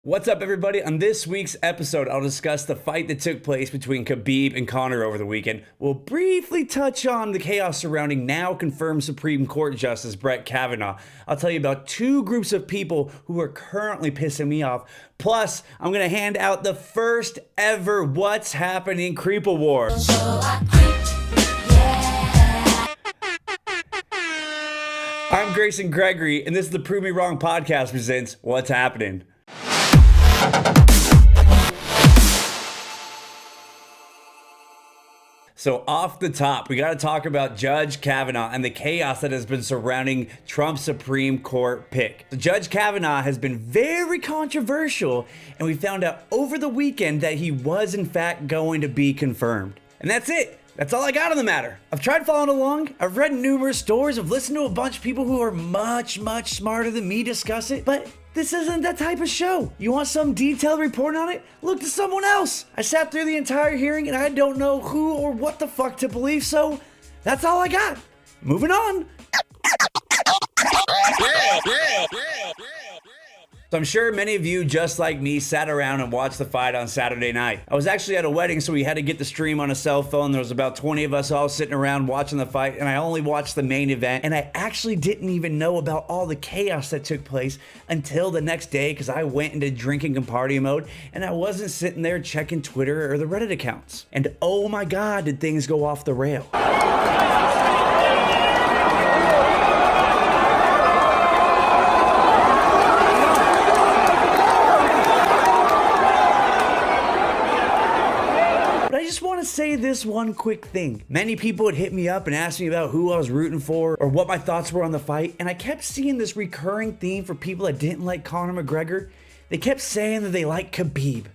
What's up, everybody? On this week's episode, I'll discuss the fight that took place between Khabib and Conor over the weekend. We'll briefly touch on the chaos surrounding now confirmed Supreme Court Justice Brett Kavanaugh. I'll tell you about two groups of people who are currently pissing me off. Plus, I'm going to hand out the first ever What's Happening Creep Award. I'm Grayson Gregory, and this is the Prove Me Wrong podcast presents What's Happening. So off the top, we got to talk about Judge Kavanaugh and the chaos that has been surrounding Trump's Supreme Court pick. So Judge Kavanaugh has been very controversial, and we found out over the weekend that he was in fact going to be confirmed. And that's it. That's all I got on the matter. I've tried following along. I've read numerous stories. I've listened to a bunch of people who are much smarter than me discuss it. But this isn't that type of show. You want some detailed reporting on it? Look to someone else. I sat through the entire hearing and I don't know who or what the fuck to believe. So that's all I got. Moving on. So I'm sure many of you, just like me, sat around and watched the fight on Saturday night. I was actually at a wedding, so we had to get the stream on a cell phone. There was about 20 of us all sitting around watching the fight, and I only watched the main event. And I actually didn't even know about all the chaos that took place until the next day, because I went into drinking and party mode, and I wasn't sitting there checking Twitter or the Reddit accounts. And oh my God, did things go off the rail. Say this one quick thing. Many people would hit me up and ask me about who I was rooting for or what my thoughts were on the fight, and I kept seeing this recurring theme for people that didn't like Conor McGregor. They kept saying that they like Khabib.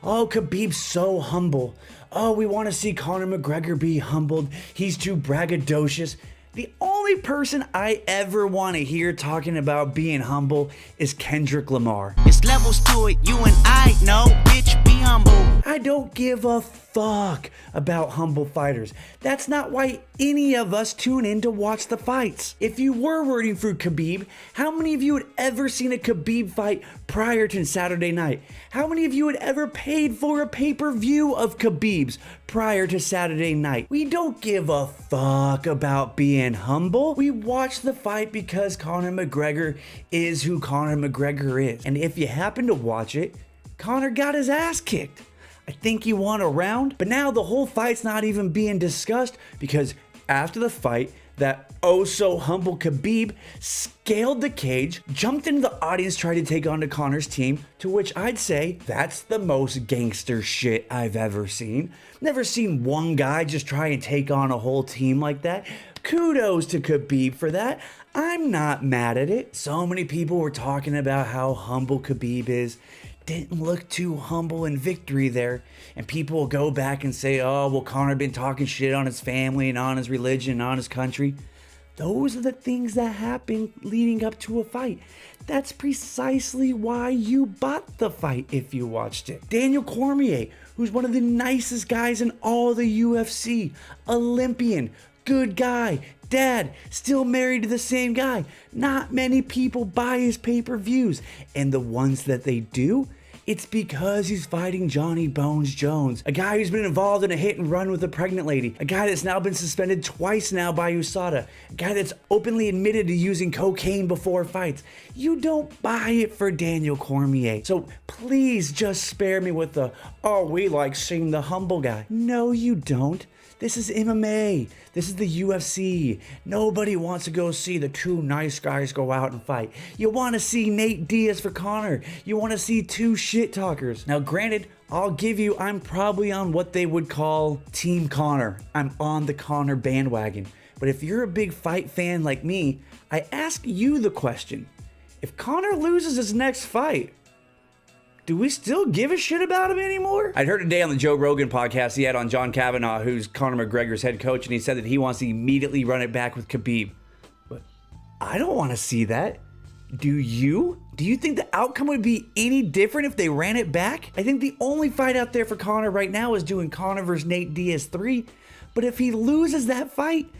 Oh, Khabib's so humble. Oh, we want to see Conor McGregor be humbled. He's too braggadocious. The only person I ever want to hear talking about being humble is Kendrick Lamar. It's levels to it, you and I know, bitch, be humble. I don't give a fuck about humble fighters. That's not why any of us tune in to watch the fights. If you were rooting for Khabib, how many of you had ever seen a Khabib fight prior to Saturday night? How many of you had ever paid for a pay-per-view of Khabib's prior to Saturday night? We don't give a fuck about being humble. We watch the fight because Conor McGregor is who Conor McGregor is. And if you happen to watch it, Conor got his ass kicked. I think he won a round, but now the whole fight's not even being discussed because after the fight, that oh so humble Khabib scaled the cage, jumped into the audience, tried to take on to Conor's team, to which I'd say that's the most gangster shit I've ever seen. Never seen one guy just try and take on a whole team like that. Kudos to Khabib for that. I'm not mad at it. So many people were talking about how humble Khabib is. Didn't look too humble in victory there. And people will go back and say, oh, well, Conor been talking shit on his family and on his religion and on his country. Those are the things that happen leading up to a fight. That's precisely why you bought the fight if you watched it. Daniel Cormier, who's one of the nicest guys in all the UFC, Olympian, good guy, dad, still married to the same guy. Not many people buy his pay-per-views, and the ones that they do, it's because he's fighting Johnny Bones Jones, a guy who's been involved in a hit and run with a pregnant lady, a guy that's now been suspended twice now by USADA, a guy that's openly admitted to using cocaine before fights. You don't buy it for Daniel Cormier. So please just spare me with the, oh, we like seeing the humble guy. No, you don't. This is MMA. This is the UFC. Nobody wants to go see the two nice guys go out and fight. You want to see Nate Diaz for Conor. You want to see two shit talkers. Now, granted, I'll give you, I'm probably on what they would call Team Conor. I'm on the Conor bandwagon. But if you're a big fight fan like me, I ask you the question. If Conor loses his next fight, do we still give a shit about him anymore? I'd heard today on the Joe Rogan podcast, he had on John Kavanaugh, who's Conor McGregor's head coach, and he said that he wants to immediately run it back with Khabib. But I don't want to see that. Do you? Do you think the outcome would be any different if they ran it back? I think the only fight out there for Conor right now is doing Conor versus Nate Diaz 3. But if he loses that fight,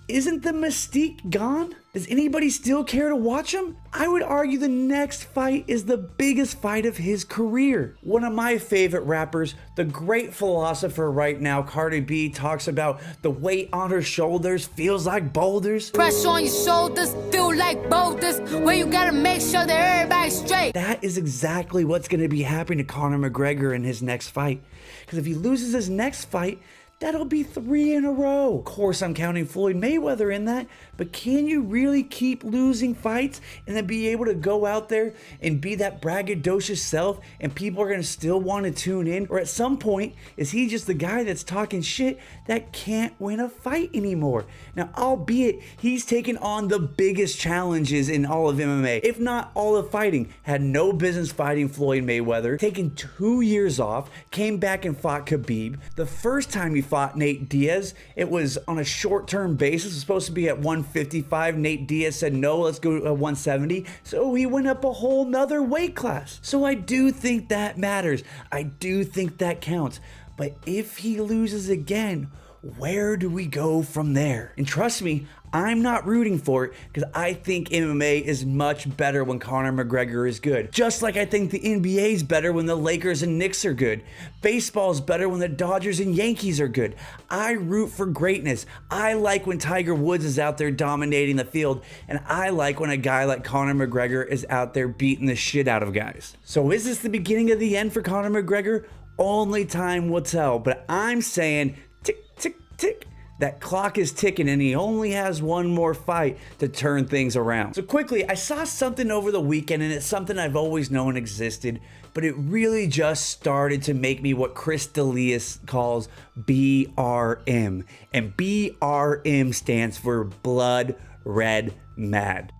isn't the mystique gone? Does anybody still care to watch him? I would argue the next fight is the biggest fight of his career. One of my favorite rappers, the great philosopher right now, Cardi B, talks about the weight on her shoulders feels like boulders. Pressure on your shoulders, feel like boulders, where you gotta make sure that everybody's straight. That is exactly what's going to be happening to Conor McGregor in his next fight. Because if he loses his next fight, that'll be 3 in a row. Of course, I'm counting Floyd Mayweather in that, but can you really keep losing fights and then be able to go out there and be that braggadocious self and people are going to still want to tune in? Or at some point, is he just the guy that's talking shit that can't win a fight anymore? Now, albeit he's taken on the biggest challenges in all of MMA, if not all of fighting, had no business fighting Floyd Mayweather, taken 2 years off, came back and fought Khabib. The first time he fought Nate Diaz, it was on a short-term basis. It was supposed to be at 155. Nate Diaz said, no, let's go to 170. So he went up a whole nother weight class. So I do think that matters. I do think that counts. But if he loses again, where do we go from there? And trust me, I'm not rooting for it because I think MMA is much better when Conor McGregor is good. Just like I think the NBA is better when the Lakers and Knicks are good. Baseball is better when the Dodgers and Yankees are good. I root for greatness. I like when Tiger Woods is out there dominating the field, and I like when a guy like Conor McGregor is out there beating the shit out of guys. So is this the beginning of the end for Conor McGregor? Only time will tell, but I'm saying tick, tick, tick. That clock is ticking and he only has one more fight to turn things around. So quickly, I saw something over the weekend and it's something I've always known existed, but it really just started to make me what Chris D'Elias calls BRM. And BRM stands for Blood Red Mad.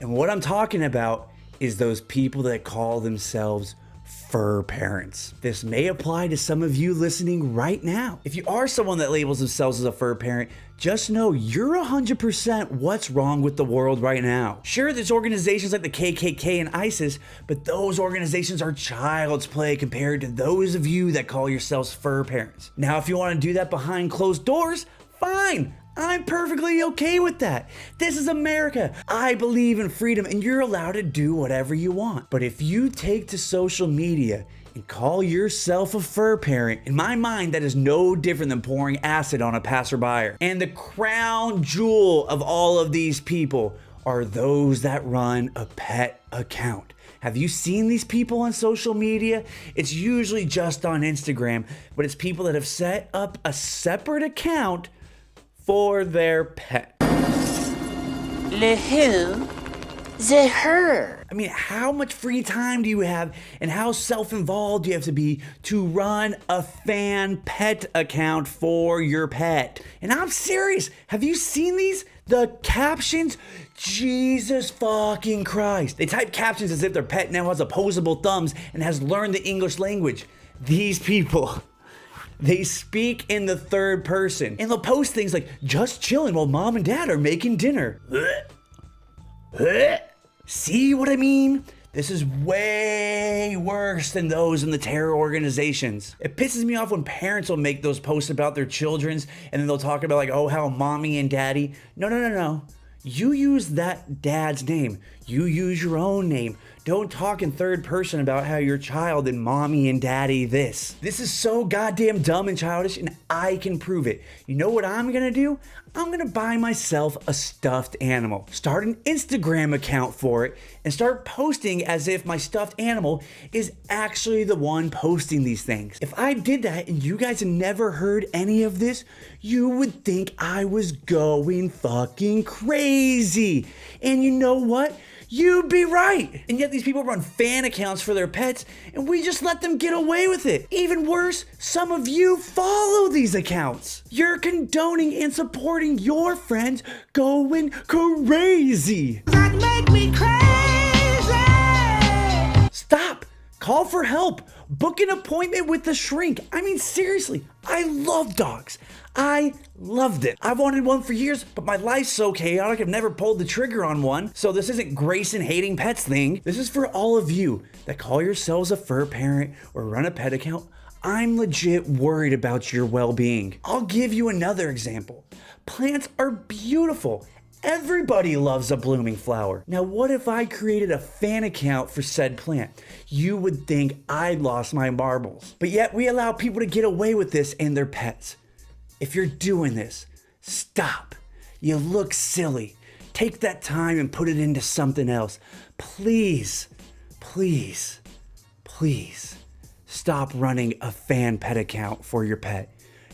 And what I'm talking about is those people that call themselves fur parents. This may apply to some of you listening right now. If you are someone that labels themselves as a fur parent, just know you're 100% what's wrong with the world right now. Sure, there's organizations like the KKK and ISIS, but those organizations are child's play compared to those of you that call yourselves fur parents. Now, if you want to do that behind closed doors, fine. I'm perfectly okay with that. This is America. I believe in freedom and you're allowed to do whatever you want. But if you take to social media and call yourself a fur parent, in my mind, that is no different than pouring acid on a passerby. And the crown jewel of all of these people are those that run a pet account. Have you seen these people on social media? It's usually just on Instagram, but it's people that have set up a separate account for their pet. Le who? The her. I mean, how much free time do you have and how self-involved do you have to be to run a fan pet account for your pet? And I'm serious. Have you seen these? The captions? Jesus fucking Christ. They type captions as if their pet now has opposable thumbs and has learned the English language. These people, they speak in the third person. And they'll post things like, just chilling while mom and dad are making dinner. See what I mean? This is way worse than those in the terror organizations. It pisses me off when parents will make those posts about their children's and then they'll talk about like, oh, how mommy and daddy. No. You use that dad's name. You use your own name. Don't talk in third person about how your child and mommy and daddy this. This is so goddamn dumb and childish, and I can prove it. You know what I'm gonna do? I'm gonna buy myself a stuffed animal, start an Instagram account for it, and start posting as if my stuffed animal is actually the one posting these things. If I did that and you guys have never heard any of this, you would think I was going fucking crazy. And you know what? You'd be right. And yet these people run fan accounts for their pets and we just let them get away with it. Even worse, some of you follow these accounts. You're condoning and supporting your friends going crazy. That make me crazy. Stop. Call for help. Book an appointment with the shrink. I mean, seriously, I love dogs. I loved it. I've wanted one for years, but my life's so chaotic I've never pulled the trigger on one. So this isn't Grayson hating pets thing. This is for all of you that call yourselves a fur parent or run a pet account. I'm legit worried about your well-being. I'll give you another example. Plants are beautiful. Everybody loves a blooming flower. Now, what if I created a fan account for said plant? You would think I'd lost my marbles. But yet we allow people to get away with this and their pets. If you're doing this, stop. You look silly. Take that time and put it into something else. Please, please, please stop running a fan pet account for your pet.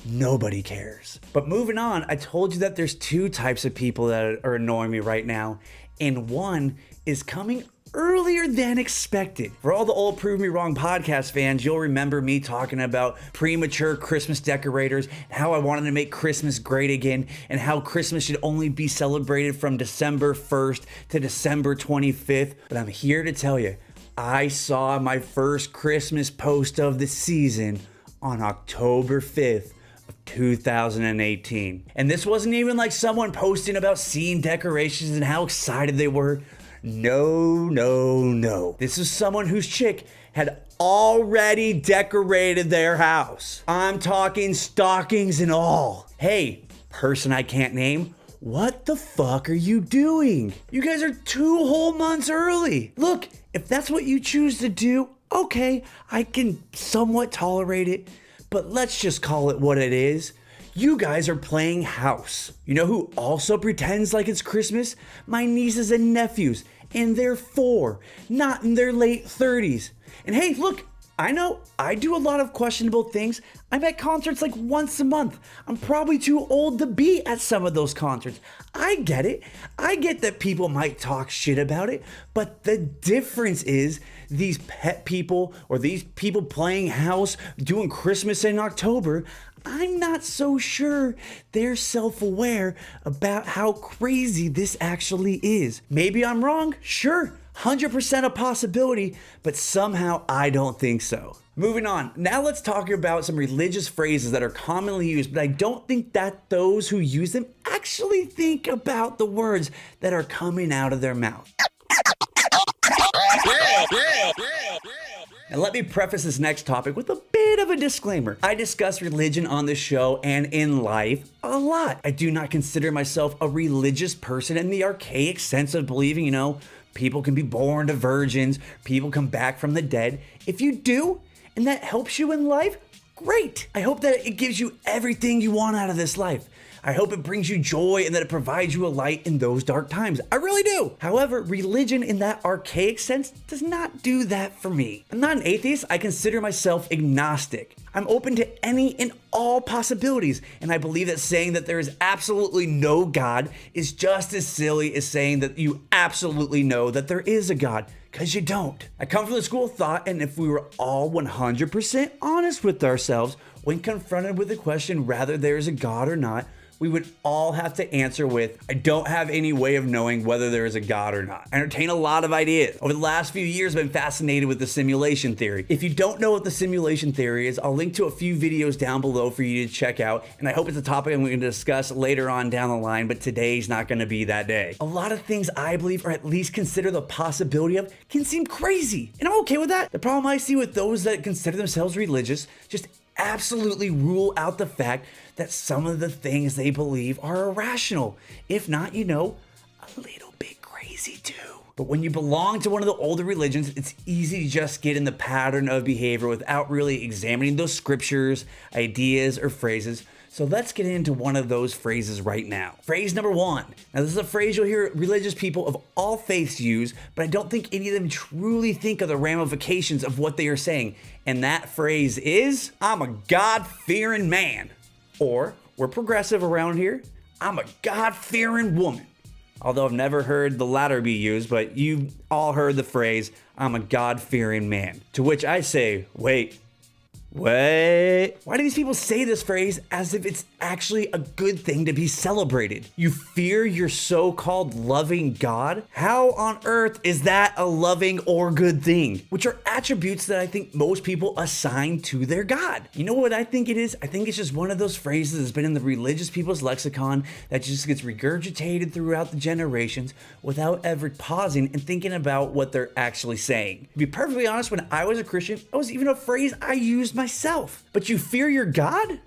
Nobody cares. But moving on, I told you that there's two types of people that are annoying me right now, and one is coming earlier than expected. For all the old Prove Me Wrong podcast fans, you'll remember me talking about premature Christmas decorators, how I wanted to make Christmas great again, and how Christmas should only be celebrated from December 1st to December 25th. But I'm here to tell you, I saw my first Christmas post of the season on October 5th. 2018. And this wasn't even like someone posting about seeing decorations and how excited they were. No. This is someone whose chick had already decorated their house. I'm talking stockings and all. Hey, person I can't name, what the fuck are you doing? You guys are 2 whole months early. Look, if that's what you choose to do, okay, I can somewhat tolerate it. But let's just call it what it is. You guys are playing house. You know who also pretends like it's Christmas? My nieces and nephews. And they're 4, not in their late 30s. And hey, look, I know I do a lot of questionable things. I'm at concerts like once a month. I'm probably too old to be at some of those concerts. I get it. I get that people might talk shit about it. But the difference is these pet people or these people playing house doing Christmas in October, I'm not so sure they're self-aware about how crazy this actually is. Maybe I'm wrong. Sure. 100% a possibility, but somehow I don't think so. Moving on, now let's talk about some religious phrases that are commonly used, but I don't think that those who use them actually think about the words that are coming out of their mouth. And let me preface this next topic with a bit of a disclaimer. I discuss religion on this show and in life a lot. I do not consider myself a religious person in the archaic sense of believing, people can be born to virgins, people come back from the dead. If you do, and that helps you in life, great. I hope that it gives you everything you want out of this life. I hope it brings you joy and that it provides you a light in those dark times. I really do. However, religion in that archaic sense does not do that for me. I'm not an atheist. I consider myself agnostic. I'm open to any and all possibilities, and I believe that saying that there is absolutely no God is just as silly as saying that you absolutely know that there is a God, because you don't. I come from the school of thought, and if we were all 100% honest with ourselves when confronted with the question whether there is a God or not, we would all have to answer with, I don't have any way of knowing whether there is a God or not. I entertain a lot of ideas. Over the last few years, I've been fascinated with the simulation theory. If you don't know what the simulation theory is, I'll link to a few videos down below for you to check out, and I hope it's a topic I'm going to discuss later on down the line, but today's not going to be that day. A lot of things I believe, or at least consider the possibility of, can seem crazy, and I'm okay with that. The problem I see with those that consider themselves religious just absolutely rule out the fact that some of the things they believe are irrational, if not, a little bit crazy too. But when you belong to one of the older religions, it's easy to just get in the pattern of behavior without really examining those scriptures, ideas, or phrases. So let's get into one of those phrases right now. Phrase number 1. Now, this is a phrase you'll hear religious people of all faiths use, but I don't think any of them truly think of the ramifications of what they are saying. And that phrase is, I'm a God-fearing man. Or, we're progressive around here, I'm a God-fearing woman. Although I've never heard the latter be used, but you've all heard the phrase, I'm a God-fearing man. To which I say, wait. Why do these people say this phrase as if it's actually a good thing to be celebrated? You fear your so-called loving God? How on earth is that a loving or good thing? Which are attributes that I think most people assign to their God. You know what I think it is? I think it's just one of those phrases that's been in the religious people's lexicon that just gets regurgitated throughout the generations without ever pausing and thinking about what they're actually saying. To be perfectly honest, when I was a Christian, it was even a phrase I used myself. But you fear your God?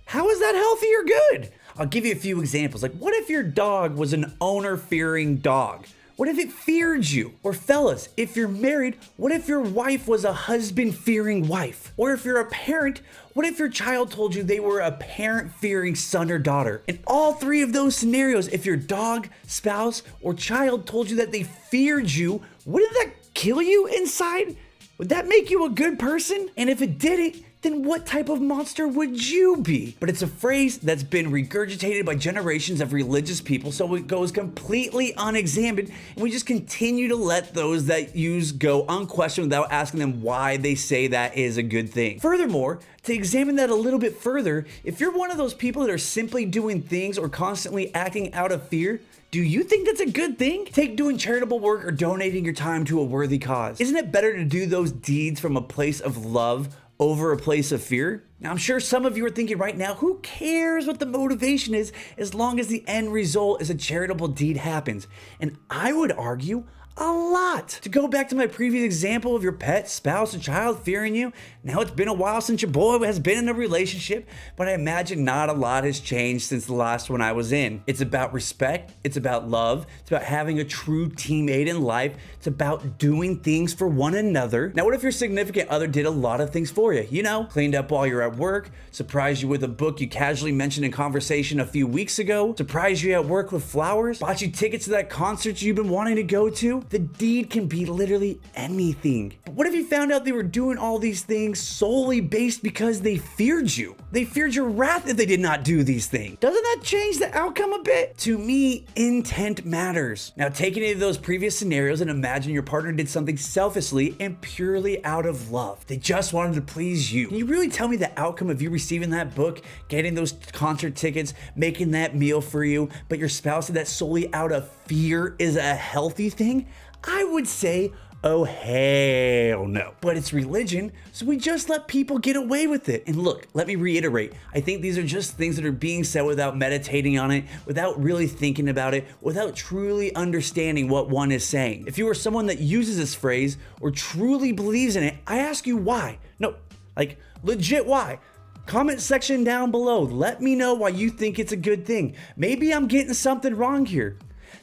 How is that healthy or good? I'll give you a few examples. Like, what if your dog was an owner-fearing dog? What if it feared you? Or fellas, if you're married, what if your wife was a husband-fearing wife? Or if you're a parent, what if your child told you they were a parent-fearing son or daughter? In all three of those scenarios, if your dog, spouse, or child told you that they feared you, wouldn't that kill you inside? Would that make you a good person? And if it didn't, then what type of monster would you be? But it's a phrase that's been regurgitated by generations of religious people, so it goes completely unexamined, and we just continue to let those that use go unquestioned without asking them why they say that is a good thing. Furthermore, to examine that a little bit further, if you're one of those people that are simply doing things or constantly acting out of fear, do you think that's a good thing? Take doing charitable work or donating your time to a worthy cause. Isn't it better to do those deeds from a place of love over a place of fear? Now, I'm sure some of you are thinking right now, who cares what the motivation is as long as the end result is a charitable deed happens? And I would argue a lot. To go back to my previous example of your pet, spouse, or child fearing you, now it's been a while since your boy has been in a relationship, but I imagine not a lot has changed since the last one I was in. It's about respect, it's about love, it's about having a true teammate in life, it's about doing things for one another. Now, what if your significant other did a lot of things for you? You know, cleaned up while you're at work, surprised you with a book you casually mentioned in conversation a few weeks ago, surprised you at work with flowers, bought you tickets to that concert you've been wanting to go to? The deed can be literally anything. But what if you found out they were doing all these things solely based because they feared you? They feared your wrath if they did not do these things. Doesn't that change the outcome a bit? To me, intent matters. Now, take any of those previous scenarios and imagine your partner did something selfishly and purely out of love. They just wanted to please you. Can you really tell me the outcome of you receiving that book, getting those concert tickets, making that meal for you, but your spouse did that solely out of fear is a healthy thing? I would say, oh hell no. But it's religion, so we just let people get away with it. And look, let me reiterate, I think these are just things that are being said without meditating on it, without really thinking about it, without truly understanding what one is saying. If you are someone that uses this phrase or truly believes in it, I ask you why. No, like legit why. Comment section down below. Let me know why you think it's a good thing. Maybe I'm getting something wrong here.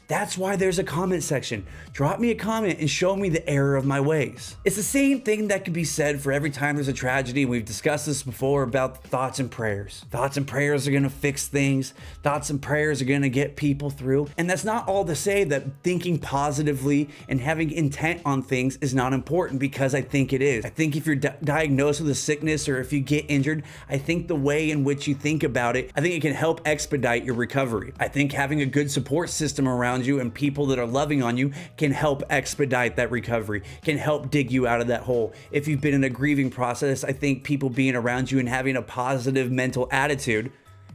That's why there's a comment section. Drop me a comment and show me the error of my ways. It's the same thing that can be said for every time there's a tragedy. We've discussed this before about thoughts and prayers. Thoughts and prayers are gonna fix things. Thoughts and prayers are gonna get people through. And that's not all to say that thinking positively and having intent on things is not important, because I think it is. I think if you're diagnosed with a sickness or if you get injured, I think the way in which you think about it, I think it can help expedite your recovery. I think having a good support system around you and people that are loving on you can help expedite that recovery, can help dig you out of that hole. If you've been in a grieving process, I think people being around you and having a positive mental attitude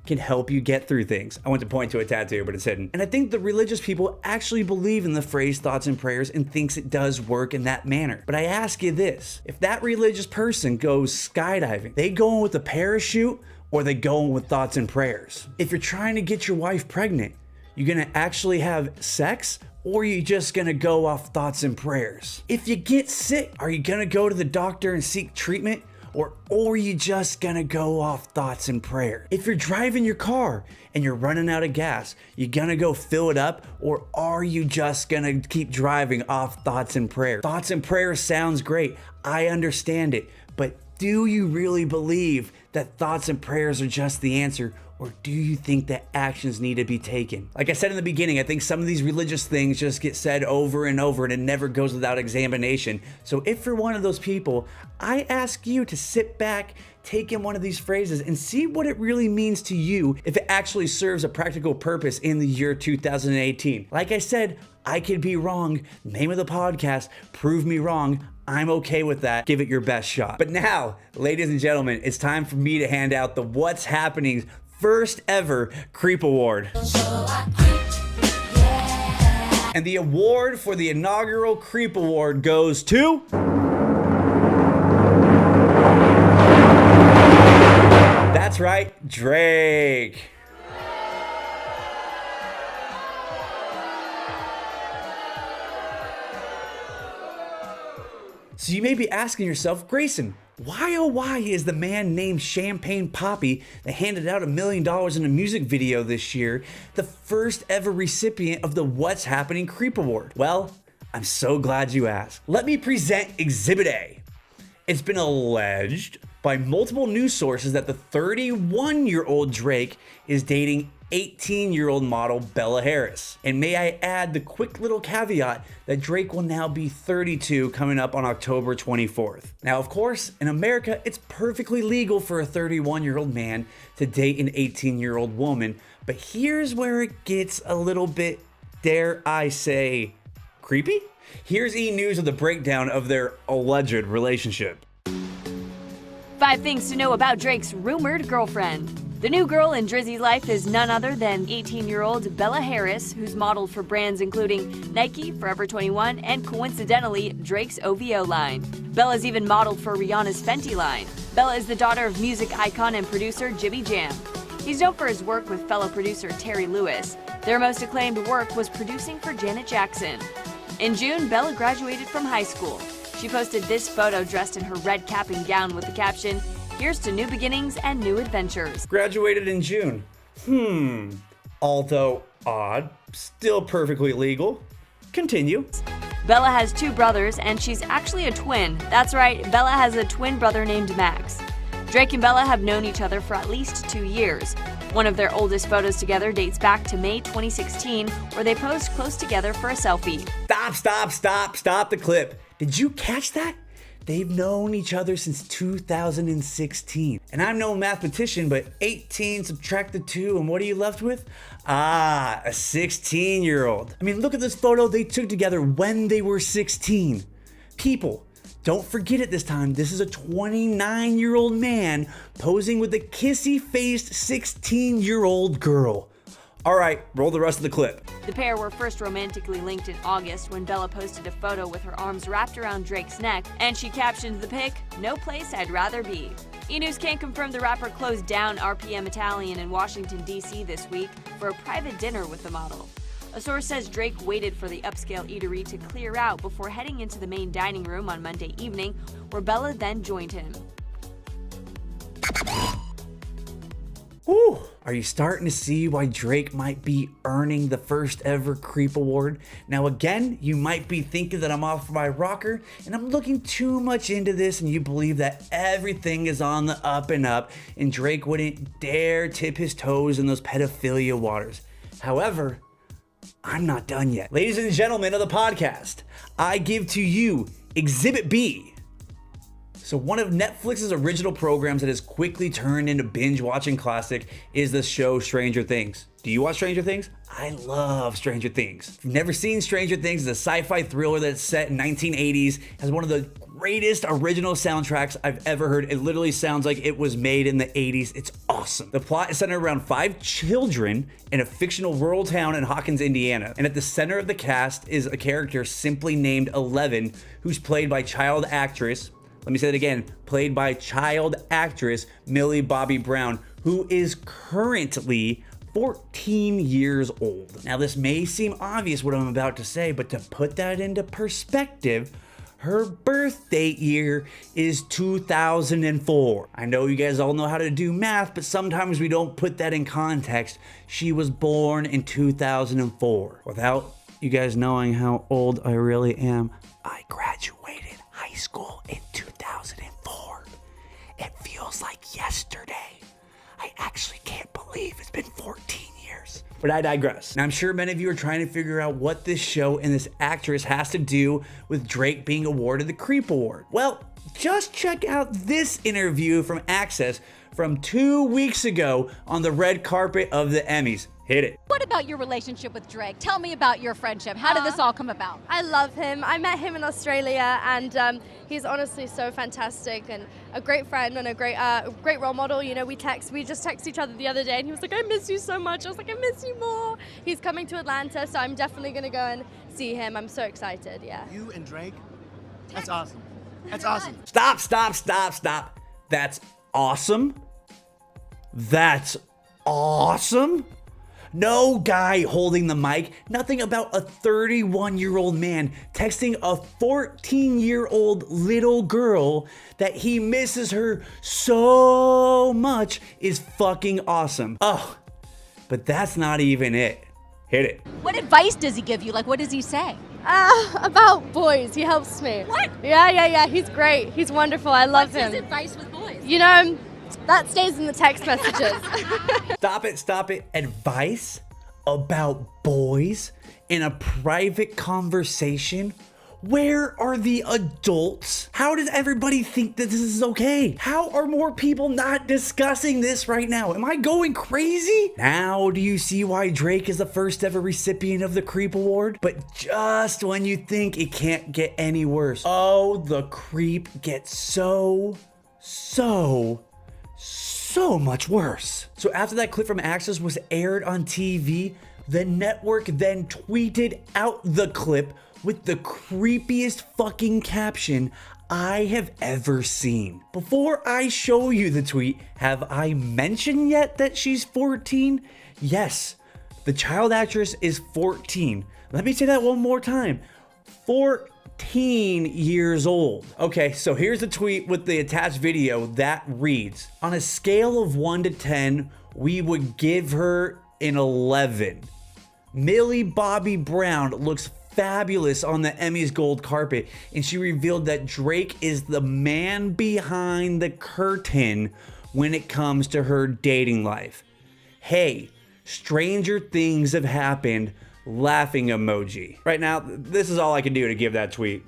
can help you get through things. I want to point to a tattoo, but it's hidden. And I think the religious people actually believe in the phrase thoughts and prayers and thinks it does work in that manner. But I ask you this, if that religious person goes skydiving, they going with a parachute or they going with thoughts and prayers? If you're trying to get your wife pregnant, you're gonna actually have sex, or are you just gonna go off thoughts and prayers? If you get sick, are you gonna go to the doctor and seek treatment, or are you just gonna go off thoughts and prayer? If you're driving your car and you're running out of gas, you gonna go fill it up, or are you just gonna keep driving off thoughts and prayer? Thoughts and prayers sounds great. I understand it, but do you really believe that thoughts and prayers are just the answer? Or do you think that actions need to be taken? Like I said in the beginning, I think some of these religious things just get said over and over and it never goes without examination. So if you're one of those people, I ask you to sit back, take in one of these phrases and see what it really means to you, if it actually serves a practical purpose in the year 2018. Like I said, I could be wrong. Name of the podcast, prove me wrong. I'm okay with that. Give it your best shot. But now, ladies and gentlemen, it's time for me to hand out the What's Happening's first ever Creep Award. And the award for the inaugural Creep Award goes to... That's right, Drake. So you may be asking yourself, Grayson, why oh why is the man named Champagne Papi that handed out $1 million in a music video this year the first ever recipient of the What's Happening Creep Award? Well, I'm so glad you asked. Let me present Exhibit A. It's been alleged by multiple news sources that the 31-year-old Drake is dating 18-year-old model Bella Harris. And may I add the quick little caveat that Drake will now be 32 coming up on October 24th. Now, of course, in America, it's perfectly legal for a 31-year-old man to date an 18-year-old woman, but here's where it gets a little bit, dare I say, creepy? Here's E! News of the breakdown of their alleged relationship. 5 things to know about Drake's rumored girlfriend. The new girl in Drizzy's life is none other than 18-year-old Bella Harris, who's modeled for brands including Nike, Forever 21, and coincidentally, Drake's OVO line. Bella's even modeled for Rihanna's Fenty line. Bella is the daughter of music icon and producer Jimmy Jam. He's known for his work with fellow producer Terry Lewis. Their most acclaimed work was producing for Janet Jackson. In June, Bella graduated from high school. She posted this photo dressed in her red cap and gown with the caption, "Here's to new beginnings and new adventures." Graduated in June. Although odd, still perfectly legal. Continue. Bella has 2 brothers, and she's actually a twin. That's right, Bella has a twin brother named Max. Drake and Bella have known each other for at least 2 years. One of their oldest photos together dates back to May 2016, where they posed close together for a selfie. Stop the clip. Did you catch that? They've known each other since 2016. And I'm no mathematician, but 18 subtract the 2, and what are you left with? A 16-year-old. I mean, look at this photo they took together when they were 16. People, don't forget it this time. This is a 29-year-old man posing with a kissy-faced 16-year-old girl. All right, roll the rest of the clip. The pair were first romantically linked in August when Bella posted a photo with her arms wrapped around Drake's neck, and she captioned the pic, "No place I'd rather be." E! News can't confirm the rapper closed down RPM Italian in Washington, D.C. this week for a private dinner with the model. A source says Drake waited for the upscale eatery to clear out before heading into the main dining room on Monday evening, where Bella then joined him. Whew. Are you starting to see why Drake might be earning the first ever Creep Award? Now again, you might be thinking that I'm off my rocker and I'm looking too much into this and you believe that everything is on the up and up and Drake wouldn't dare tip his toes in those pedophilia waters. However, I'm not done yet. Ladies and gentlemen of the podcast, I give to you Exhibit B. So one of Netflix's original programs that has quickly turned into binge-watching classic is the show Stranger Things. Do you watch Stranger Things? I love Stranger Things. If you've never seen Stranger Things, it's a sci-fi thriller that's set in 1980s, has one of the greatest original soundtracks I've ever heard. It literally sounds like it was made in the 80s. It's awesome. The plot is centered around 5 children in a fictional rural town in Hawkins, Indiana. And at the center of the cast is a character simply named Eleven, who's played by child actress, let me say it again, played by child actress Millie Bobby Brown, who is currently 14 years old. Now, this may seem obvious what I'm about to say, but to put that into perspective, her birth date year is 2004. I know you guys all know how to do math, but sometimes we don't put that in context. She was born in 2004. Without you guys knowing how old I really am, I graduated high school in 2004. It feels like yesterday. I actually can't believe it's been 14 years. But I digress. Now, I'm sure many of you are trying to figure out what this show and this actress has to do with Drake being awarded the Creep Award. Well, just check out this interview from Access from 2 weeks ago on the red carpet of the Emmys. Hit it. What about your relationship with Drake? Tell me about your friendship. How did this all come about? I love him. I met him in Australia, and he's honestly so fantastic and a great friend and a great role model. You know, we just texted each other the other day, and he was like, "I miss you so much." I was like, "I miss you more." He's coming to Atlanta, so I'm definitely gonna go and see him. I'm so excited. Yeah. You and Drake? That's awesome. That's awesome. Stop. That's awesome. That's awesome. No guy holding the mic. Nothing about a 31-year-old man texting a 14-year-old little girl that he misses her so much is fucking awesome. Oh, but that's not even it. Hit it. What advice does he give you? Like, what does he say? About boys. He helps me. What? Yeah. He's great. He's wonderful. I love him. What's his advice with boys? You know, that stays in the text messages. Stop it. Advice about boys in a private conversation? Where are the adults? How does everybody think that this is okay? How are more people not discussing this right now? Am I going crazy? Now do you see why Drake is the first ever recipient of the Creep Award? But just when you think it can't get any worse, oh, the creep gets so much worse. So after that clip from Axis was aired on TV, the network then tweeted out the clip with the creepiest fucking caption I have ever seen. Before I show you the tweet, have I mentioned yet that she's 14? Yes, the child actress is 14. Let me say that one more time. 14 years old. Okay, so here's the tweet with the attached video that reads, on a scale of 1 to 10, we would give her an 11. Millie Bobby Brown looks fabulous on the Emmys gold carpet, and she revealed that Drake is the man behind the curtain when it comes to her dating life. Hey, stranger things have happened, laughing emoji. Right now, this is all I can do to give that tweet.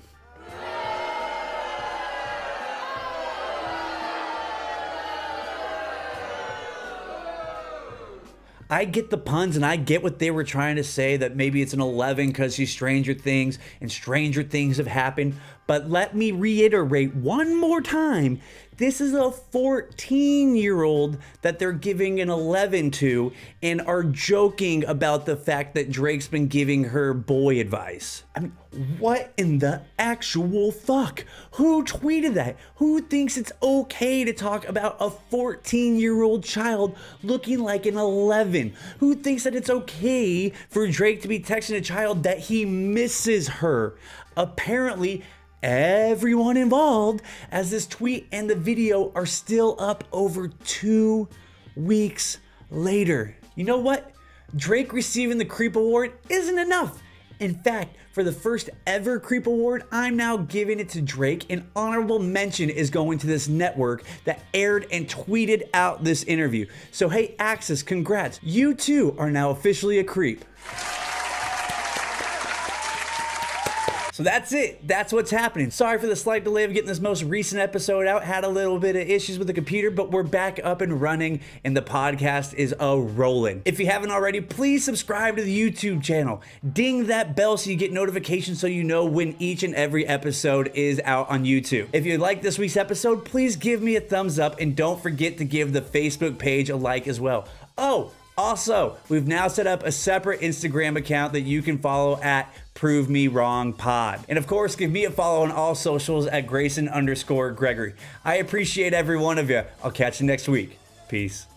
I get the puns and I get what they were trying to say, that maybe it's an 11 because she's Stranger Things and stranger things have happened. But let me reiterate one more time. This is a 14-year-old that they're giving an 11 to and are joking about the fact that Drake's been giving her boy advice. I mean, what in the actual fuck? Who tweeted that? Who thinks it's okay to talk about a 14-year-old child looking like an 11? Who thinks that it's okay for Drake to be texting a child that he misses her? Apparently, everyone involved, as this tweet and the video are still up over 2 weeks later. You know what? Drake receiving the Creep Award isn't enough. In fact, for the first ever Creep Award, I'm now giving it to Drake. An honorable mention is going to this network that aired and tweeted out this interview. So hey, Axis, congrats. You too are now officially a creep. So that's it. That's what's happening. Sorry for the slight delay of getting this most recent episode out. Had a little bit of issues with the computer, but we're back up and running and the podcast is rolling. If you haven't already, please subscribe to the YouTube channel. Ding that bell so you get notifications so you know when each and every episode is out on YouTube. If you like this week's episode, please give me a thumbs up and don't forget to give the Facebook page a like as well. Oh, also, we've now set up a separate Instagram account that you can follow at Prove Me Wrong Pod. And of course, give me a follow on all socials at Grayson_Gregory. I appreciate every one of you. I'll catch you next week. Peace.